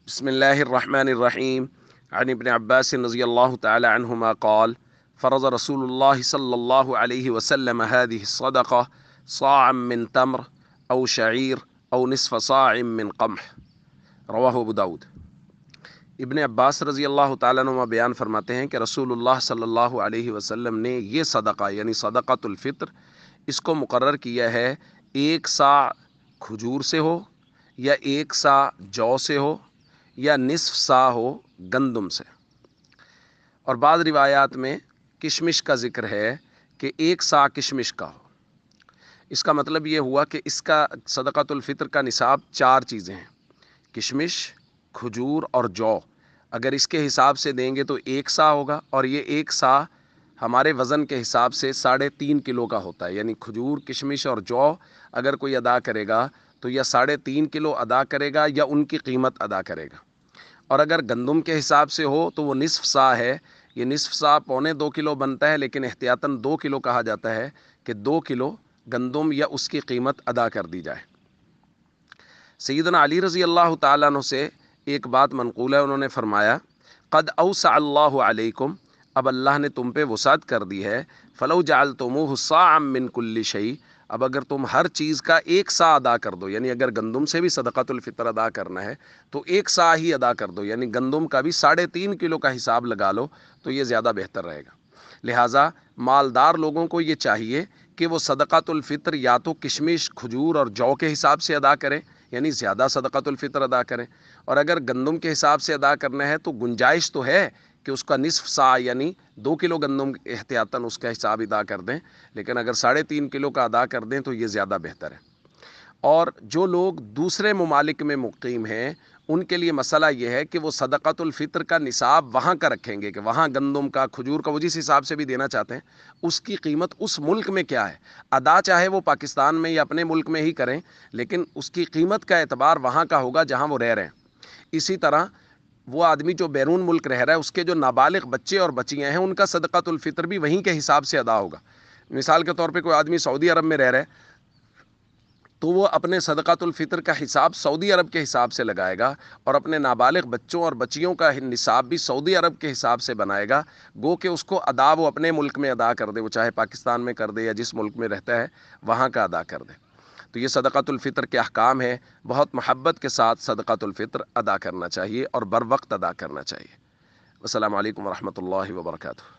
بسم الله الرحمن الرحيم عن ابن عباس رضي الله تعالى عنهما قال فرض رسول الله صلى الله عليه وسلم هذه الصدقة صاعا من تمر أو شعير أو نصف صاع من قمح رواہ ابو داود۔ ابن عباس رضی اللہ تعالیٰ عنہ بیان فرماتے ہیں کہ رسول اللہ صلی اللہ علیہ وسلم نے یہ صدقہ یعنی صدقۃ الفطر اس کو مقرر کیا ہے ایک سا کھجور سے ہو یا ایک سا جو سے ہو یا نصف سا ہو گندم سے، اور بعض روایات میں کشمش کا ذکر ہے کہ ایک سا کشمش کا ہو۔ اس کا مطلب یہ ہوا کہ اس کا صدقۃ الفطر کا نصاب چار چیزیں ہیں، کشمش، کھجور اور جو۔ اگر اس کے حساب سے دیں گے تو ایک سا ہوگا، اور یہ ایک سا ہمارے وزن کے حساب سے 3.5 کلو کا ہوتا ہے، یعنی کھجور، کشمش اور جو اگر کوئی ادا کرے گا تو یا 3.5 کلو ادا کرے گا یا ان کی قیمت ادا کرے گا۔ اور اگر گندم کے حساب سے ہو تو وہ نصف سا ہے، یہ نصف سا 1.25 کلو بنتا ہے، لیکن احتیاطاً 2 کلو کہا جاتا ہے کہ 2 کلو گندم یا اس کی قیمت ادا کر دی جائے۔ سیدنا علی رضی اللہ تعالیٰ عنہ سے ایک بات منقول ہے، انہوں نے فرمایا قد اوسع اللہ علیکم، اب اللہ نے تم پہ وسعت کر دی ہے، فلو جعلتموہ صاعا من کل شیء، اب اگر تم ہر چیز کا ایک سا ادا کر دو، یعنی اگر گندم سے بھی صدقۃ الفطر ادا کرنا ہے تو ایک سا ہی ادا کر دو، یعنی گندم کا بھی 3.5 کلو کا حساب لگا لو تو یہ زیادہ بہتر رہے گا۔ لہٰذا مالدار لوگوں کو یہ چاہیے کہ وہ صدقۃ الفطر یا تو کشمش، کھجور اور جو کے حساب سے ادا کریں، یعنی زیادہ صدقۃ الفطر ادا کریں، اور اگر گندم کے حساب سے ادا کرنا ہے تو گنجائش تو ہے کہ اس کا نصف سا یعنی 2 کلو گندم احتیاطاً اس کا حساب ادا کر دیں، لیکن اگر 3.5 کلو کا ادا کر دیں تو یہ زیادہ بہتر ہے۔ اور جو لوگ دوسرے ممالک میں مقیم ہیں ان کے لیے مسئلہ یہ ہے کہ وہ صدقۃ الفطر کا نصاب وہاں کا رکھیں گے کہ وہاں گندم کا، کھجور کا، وہ جس حساب سے بھی دینا چاہتے ہیں اس کی قیمت اس ملک میں کیا ہے، ادا چاہے وہ پاکستان میں یا اپنے ملک میں ہی کریں، لیکن اس کی قیمت کا اعتبار وہاں کا ہوگا جہاں وہ رہ رہے ہیں۔ اسی طرح وہ آدمی جو بیرون ملک رہ رہا ہے اس کے جو نابالغ بچے اور بچیاں ہیں ان کا صدقۃ الفطر بھی وہیں کے حساب سے ادا ہوگا۔ مثال کے طور پہ کوئی آدمی سعودی عرب میں رہ رہا ہے تو وہ اپنے صدقۃ الفطر کا حساب سعودی عرب کے حساب سے لگائے گا، اور اپنے نابالغ بچوں اور بچیوں کا نصاب بھی سعودی عرب کے حساب سے بنائے گا، گو کہ اس کو ادا وہ اپنے ملک میں ادا کر دے، وہ چاہے پاکستان میں کر دے یا جس ملک میں رہتا ہے وہاں کا ادا کر دے۔ تو یہ صدقۃ الفطر کے احکام ہیں، بہت محبت کے ساتھ صدقۃ الفطر ادا کرنا چاہیے اور بر وقت ادا کرنا چاہیے۔ السلام علیکم ورحمۃ اللہ وبرکاتہ۔